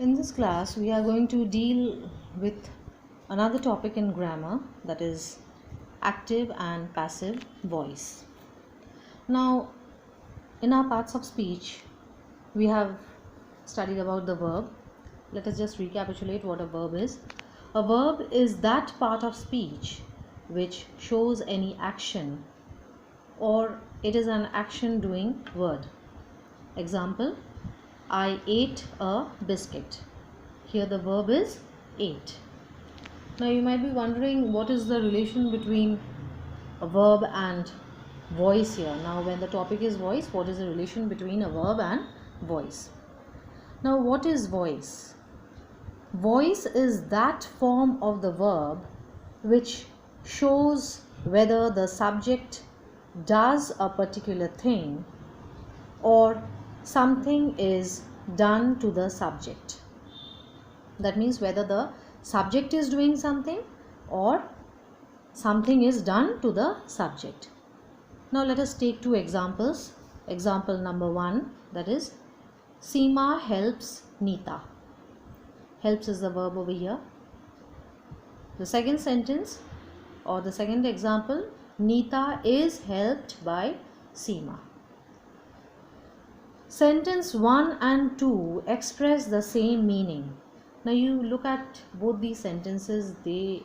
In this class, we are going to deal with another topic in grammar, that is active and passive voice. Now, in our parts of speech, we have studied about the verb. Let us just recapitulate what a verb is. A verb is that part of speech which shows any action, or it is an action doing word. Example, I ate a biscuit. Here the verb is ate. Now you might be wondering what is the relation between a verb and voice here. Now when the topic is voice, what is the relation between a verb and voice? Now what is voice? Voice is that form of the verb which shows whether the subject does a particular thing or something is done to the subject. That means whether the subject is doing something or something is done to the subject. Now let us take two examples. Example number 1, that is Seema helps Neeta. Helps is the verb over here. The second sentence or the second example, Neeta is helped by Seema. Sentence 1 and 2 express the same meaning. Now you look at both these sentences, they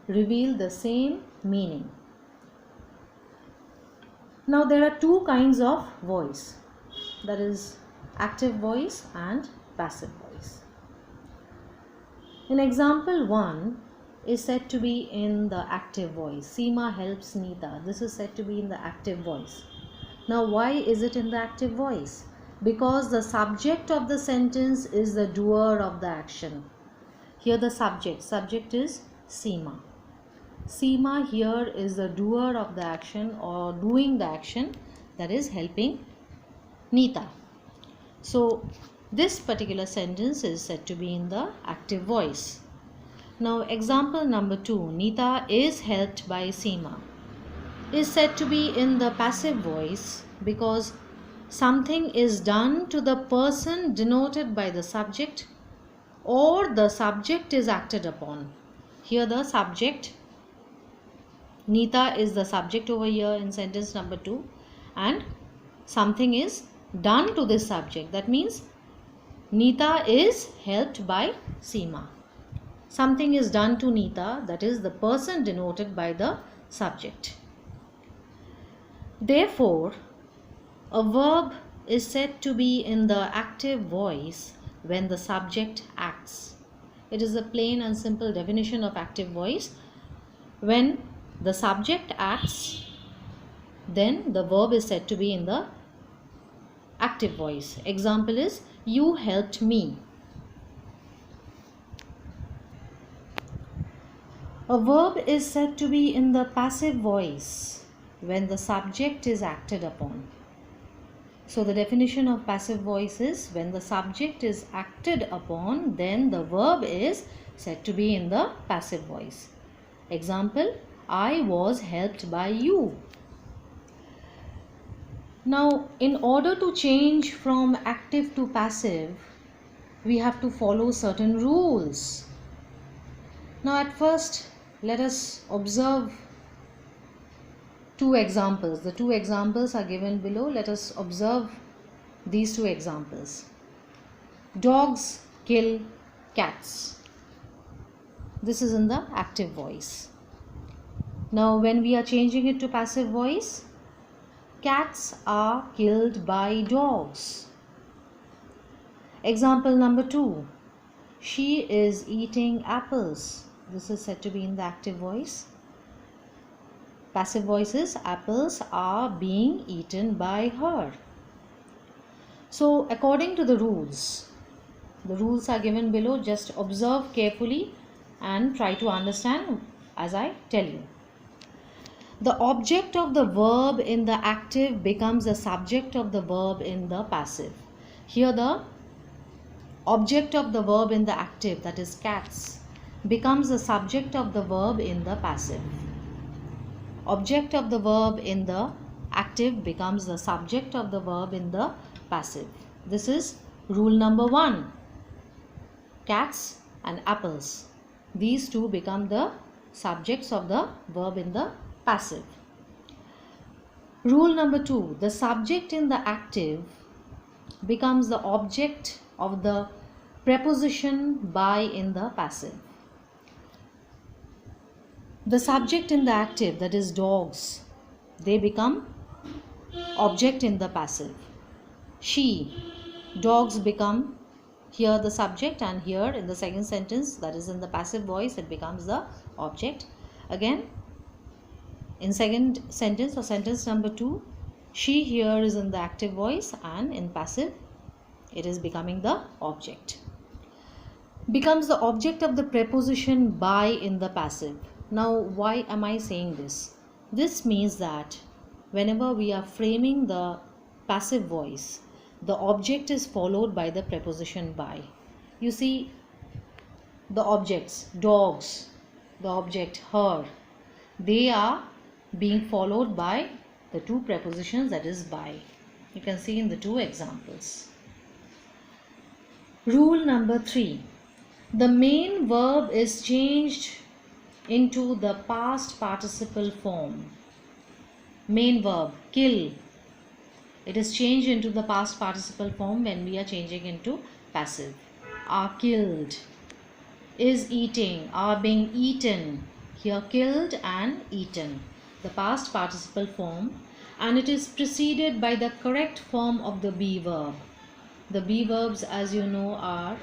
reveal the same meaning. Now there are two kinds of voice, that is active voice and passive voice. In example 1 is said to be in the active voice. Seema helps Neeta. This is said to be in the active voice. Now why is it in the active voice? Because the subject of the sentence is the doer of the action. Here the subject is Seema. Seema here is the doer of the action or doing the action, that is helping Neeta. So this particular sentence is said to be in the active voice. Now example number 2, Neeta is helped by Seema, is said to be in the passive voice because something is done to the person denoted by the subject or the subject is acted upon. Here the subject, Neeta is the subject over here in sentence number 2, and something is done to this subject. That means Neeta is helped by Seema. Something is done to Neeta, that is the person denoted by the subject. Therefore, a verb is said to be in the active voice when the subject acts. It is a plain and simple definition of active voice. When the subject acts, then the verb is said to be in the active voice. Example is, you helped me. A verb is said to be in the passive voice when the subject is acted upon. So the definition of passive voice is when the subject is acted upon, then the verb is said to be in the passive voice. Example, I was helped by you. Now in order to change from active to passive, we have to follow certain rules. Now at first let us observe two examples. The two examples are given below. Let us observe these two examples. Dogs kill cats. This is in the active voice. Now when we are changing it to passive voice, cats are killed by dogs. Example number 2, she is eating apples. This is said to be in the active voice. Passive voice is, apples are being eaten by her. So according to the rules are given below. Just observe carefully and try to understand as I tell you. The object of the verb in the active becomes the subject of the verb in the passive. Here the object of the verb in the active, that is cats, becomes the subject of the verb in the passive. Object of the verb in the active becomes the subject of the verb in the passive. This is rule number 1. cats and apples. These two become the subjects of the verb in the passive. Rule number 2, the subject in the active becomes the object of the preposition by in the passive. The subject in the active, that is dogs, they become object in the passive. She, dogs become here the subject, and here in the second sentence, that is in the passive voice, it becomes the object. Again, in second sentence or sentence number 2, she here is in the active voice, and in passive it is becoming the object. Becomes the object of the preposition by in the passive. Now, why am I saying this? This means that whenever we are framing the passive voice, the object is followed by the preposition by. You see, the objects, dogs, the object her, they are being followed by the two prepositions, that is by. You can see in the two examples. Rule number 3. The main verb is changed into the past participle form. Main verb, kill, it is changed into the past participle form when we are changing into passive. Are killed, is eating, are being eaten. Here killed and eaten, the past participle form, and it is preceded by the correct form of the be verb. The be verbs, as you know, are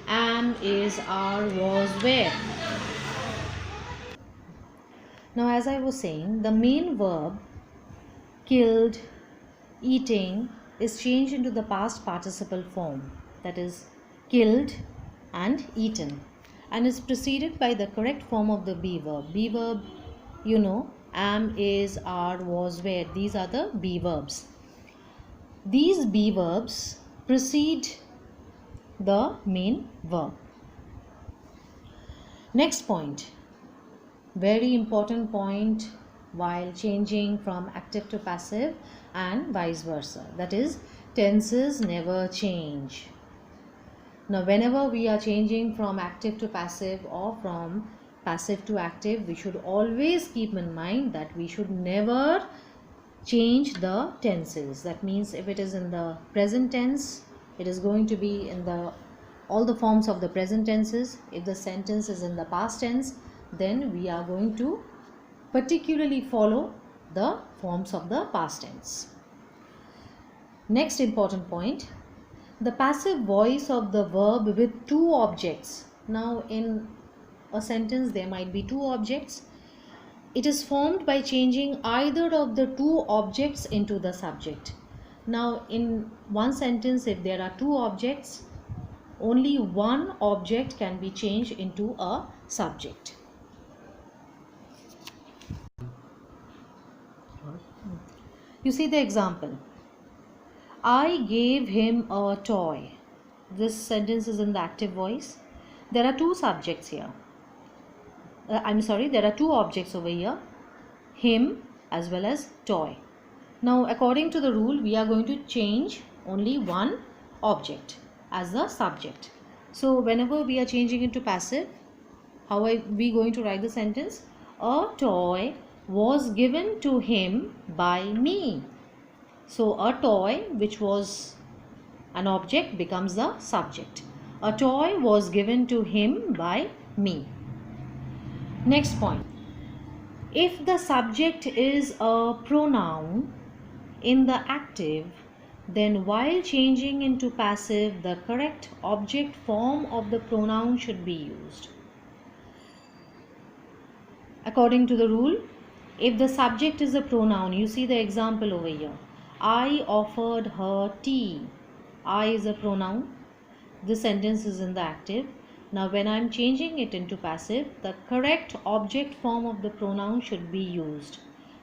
am, is, are, was, were. Now, as I was saying, the main verb killed, eating is changed into the past participle form, that is killed and eaten, and is preceded by the correct form of the be verb. Be verb, you know, am, is, are, was, were. These are the be verbs. These be verbs precede the main verb. Next point, very important point while changing from active to passive and vice versa, that is tenses never change. Now, whenever we are changing from active to passive or from passive to active, we should always keep in mind that we should never change the tenses. That means if it is in the present tense, it is going to be in the all the forms of the present tenses. If the sentence is in the past tense, then we are going to particularly follow the forms of the past tense. Next important point, the passive voice of the verb with two objects. Now, in a sentence there might be two objects. It is formed by changing either of the two objects into the subject. Now, in one sentence, if there are two objects, only one object can be changed into a subject. You see the example. I gave him a toy. This sentence is in the active voice. There are two subjects here. There are two objects over here, him as well as toy. Now, according to the rule, we are going to change only one object as the subject. So, whenever we are changing into passive, how are we going to write the sentence? A toy was given to him by me. So, a toy, which was an object, becomes the subject. A toy was given to him by me. Next point. If the subject is a pronoun in the active, then while changing into passive, the correct object form of the pronoun should be used. According to the rule, if the subject is a pronoun, you see the example over here. I offered her tea. I is a pronoun. This sentence is in the active. Now, when I am changing it into passive, the correct object form of the pronoun should be used.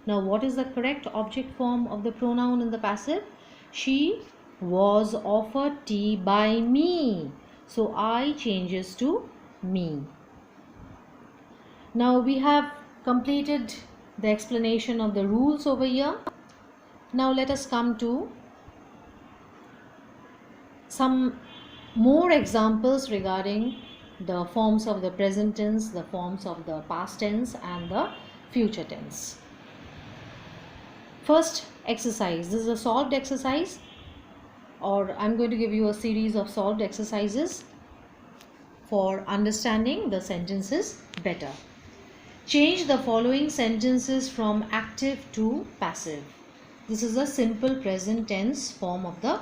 Now, what is the correct object form of the pronoun in the passive? She was offered tea by me. So, I changes to me. Now, we have completed the explanation of the rules over here. Now, let us come to some more examples regarding the forms of the present tense, the forms of the past tense and the future tense. First exercise, this is a solved exercise, or I'm going to give you a series of solved exercises for understanding the sentences better. Change the following sentences from active to passive. This is a simple present tense form of the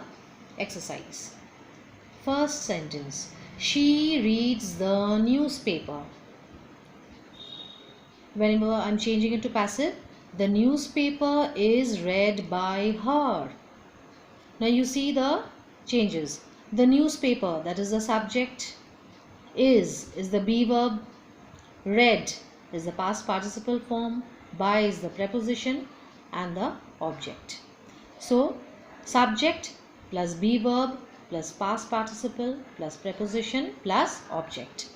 exercise. First sentence, she reads the newspaper. Whenever I'm changing it to passive, the newspaper is read by her. Now you see the changes. The newspaper, that is the subject, is the be verb, read is the past participle form, by is the preposition and the object. So subject plus be verb plus past participle plus preposition plus object.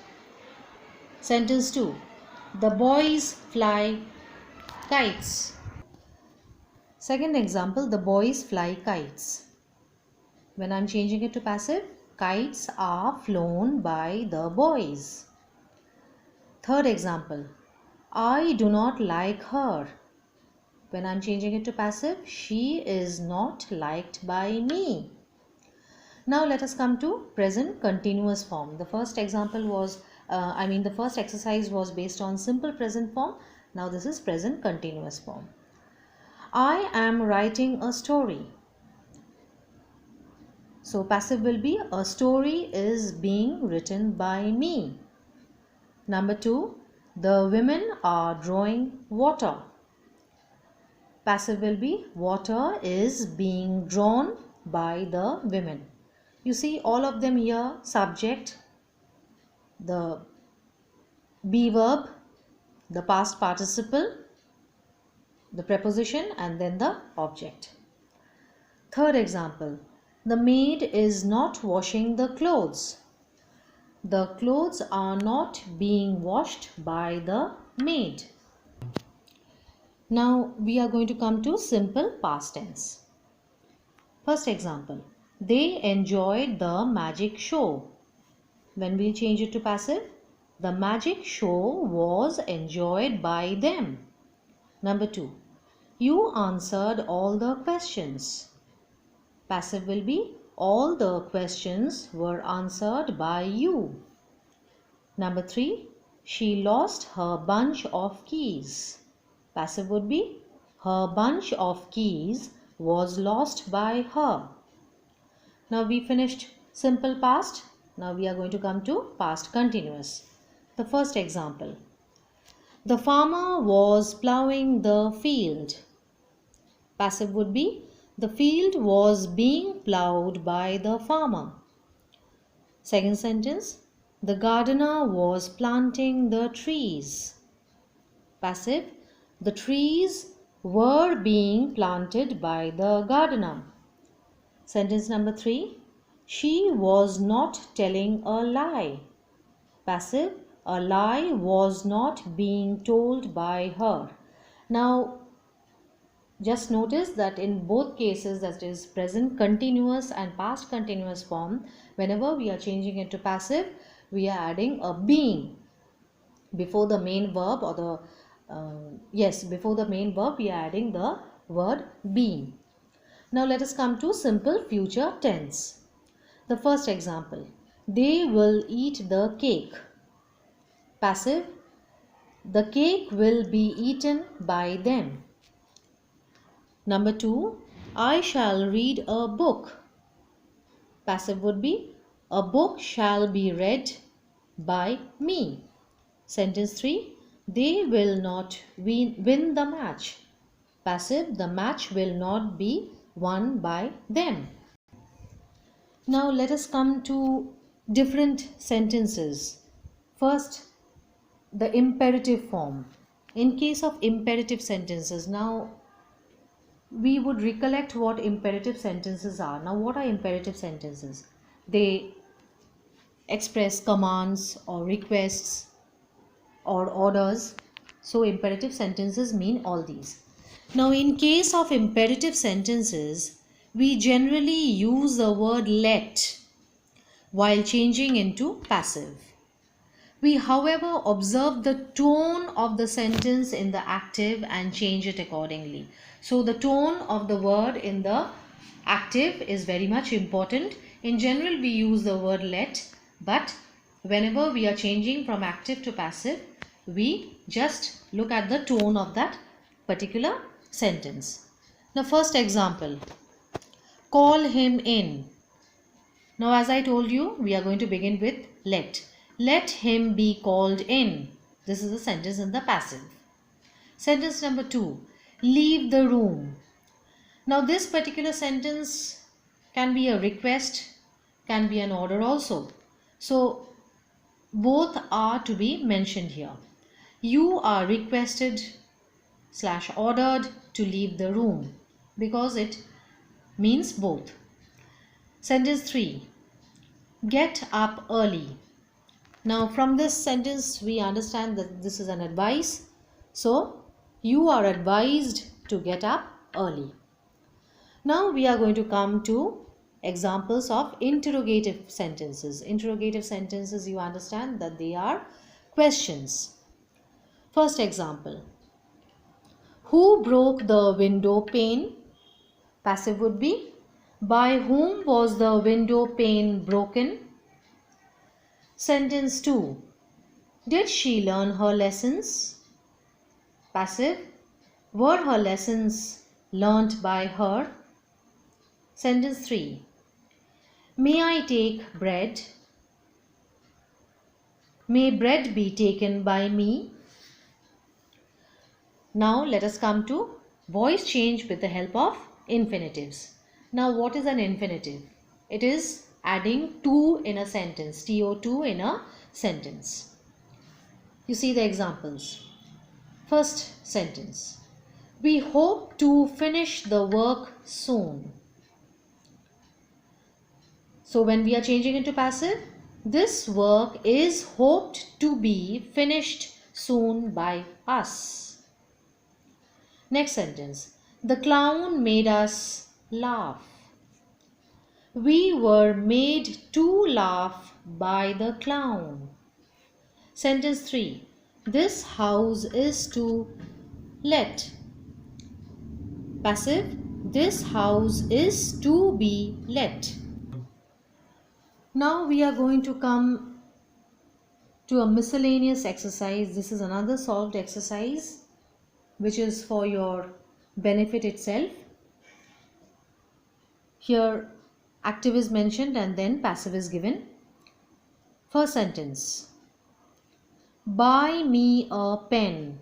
Sentence 2. The boys fly kites. Second example, the boys fly kites. When I'm changing it to passive, kites are flown by the boys. Third example, I do not like her. When I'm changing it to passive, she is not liked by me. Now let us come to present continuous form. The first example was, the first exercise was based on simple present form. Now this is present continuous form. I am writing a story. So passive will be, a story is being written by me. Number 2, the women are drawing water. Passive will be, water is being drawn by the women. You see all of them here, subject, the be verb, the past participle, the preposition and then the object. Third example, the maid is not washing the clothes. The clothes are not being washed by the maid. Now we are going to come to simple past tense. First example, they enjoyed the magic show. When we change it to passive, the magic show was enjoyed by them. Number 2, you answered all the questions. Passive will be, all the questions were answered by you. Number 3, she lost her bunch of keys. Passive would be, her bunch of keys was lost by her. Now we finished simple past. Now we are going to come to past continuous. The first example, the farmer was ploughing the field. Passive would be, the field was being ploughed by the farmer. Second sentence, the gardener was planting the trees. Passive, the trees were being planted by the gardener. Sentence number 3, she was not telling a lie. Passive, a lie was not being told by her. Now just notice that in both cases, that is present continuous and past continuous form, whenever we are changing it to passive, we are adding a being before the main verb, or before the main verb we are adding the word being. Now let us come to simple future tense. The first example, they will eat the cake. Passive, the cake will be eaten by them. Number 2, I shall read a book. Passive would be, a book shall be read by me. Sentence 3, they will not win the match. Passive, the match will not be won by them. Now let us come to different sentences. First, the imperative form. In case of imperative sentences, now we would recollect what imperative sentences are. Now what are imperative sentences? They express commands or requests or orders. So imperative sentences mean all these. Now in case of imperative sentences, we generally use the word let. while changing into passive. We, however, observe the tone of the sentence in the active and change it accordingly. So the tone of the word in the active is very much important. In general, we use the word let, but whenever we are changing from active to passive, we just look at the tone of that particular sentence. The first example, call him in. Now, as I told you, we are going to begin with let. Let him be called in. This is a sentence in the passive. Sentence number 2, leave the room. Now, this particular sentence can be a request, can be an order also. So, both are to be mentioned here. You are requested / ordered to leave the room because it means both. Sentence 3, get up early. Now from this sentence we understand that this is an advice. So you are advised to get up early. Now we are going to come to examples of interrogative sentences. Interrogative sentences, you understand that they are questions. First example, who broke the window pane? Passive would be, by whom was the window pane broken? Sentence 2, did she learn her lessons? Passive, were her lessons learnt by her? Sentence 3, may I take bread? May bread be taken by me? Now let us come to voice change with the help of infinitives. Now what is an infinitive? It is adding to in a sentence, to in a sentence. You see the examples. First sentence, we hope to finish the work soon. So when we are changing into passive, this work is hoped to be finished soon by us. Next sentence, the clown made us laugh. We were made to laugh by the clown. Sentence 3, this house is to let. Passive, this house is to be let. Now we are going to come to a miscellaneous exercise. This is another solved exercise which is for your benefit itself. Here active is mentioned and then passive is given. First sentence, buy me a pen.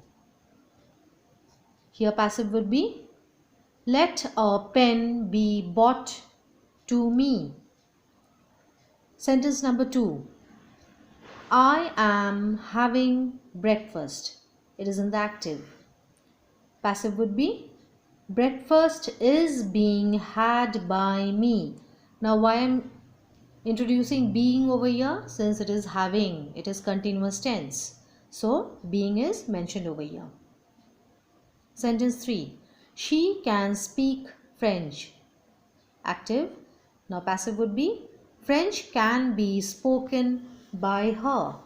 Here passive would be, let a pen be bought to me. Sentence number 2, I am having breakfast. It is in the active. Passive would be, breakfast is being had by me. Now why I am introducing being over here? Since it is having, it is continuous tense. So being is mentioned over here. Sentence 3, she can speak French. Active. Now passive would be, French can be spoken by her.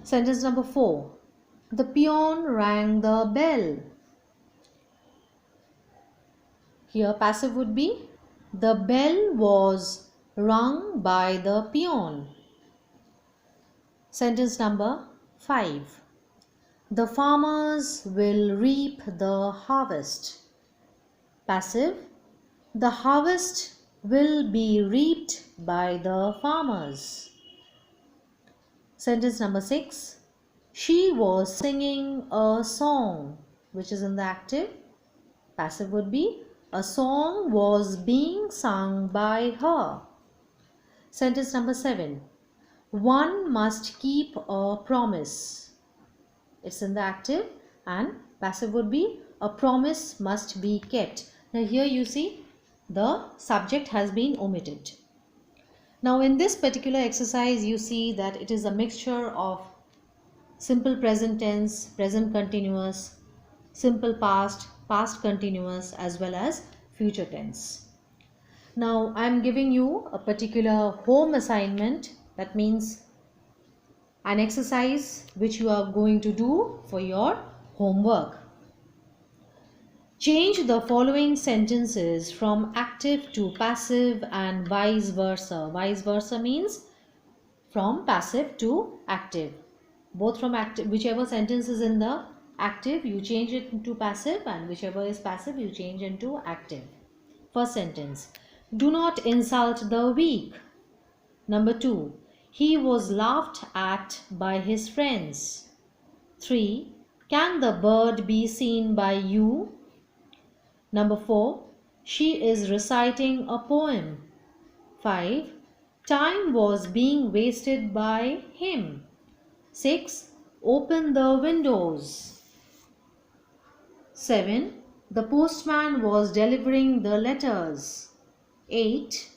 Sentence number 4, the peon rang the bell. Here passive would be, the bell was rung by the peon. Sentence number 5, the farmers will reap the harvest. Passive, the harvest will be reaped by the farmers. Sentence number 6, she was singing a song, which is in the active. Passive would be, a song was being sung by her. Sentence number 7, one must keep a promise. It's in the active and passive would be, a promise must be kept. Now here you see the subject has been omitted. Now in this particular exercise you see that it is a mixture of simple present tense, present continuous, simple past, past continuous as well as future tense. Now I am giving you a particular home assignment, that means an exercise which you are going to do for your homework. Change the following sentences from active to passive and vice versa. Vice versa means from passive to active. Both from active, whichever sentence is in the active, you change it into passive, and whichever is passive, you change into active. First sentence, do not insult the weak. Number 2, he was laughed at by his friends. 3, can the bird be seen by you? Number 4, she is reciting a poem. 5, time was being wasted by him. 6, open the windows. 7, the postman was delivering the letters. 8,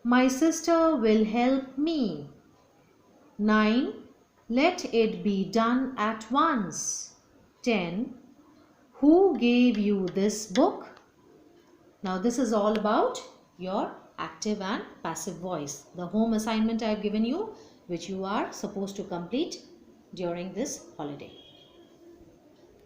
my sister will help me. 9, let it be done at once. 10, who gave you this book? Now this is all about your active and passive voice. The home assignment I have given you, which you are supposed to complete during this holiday.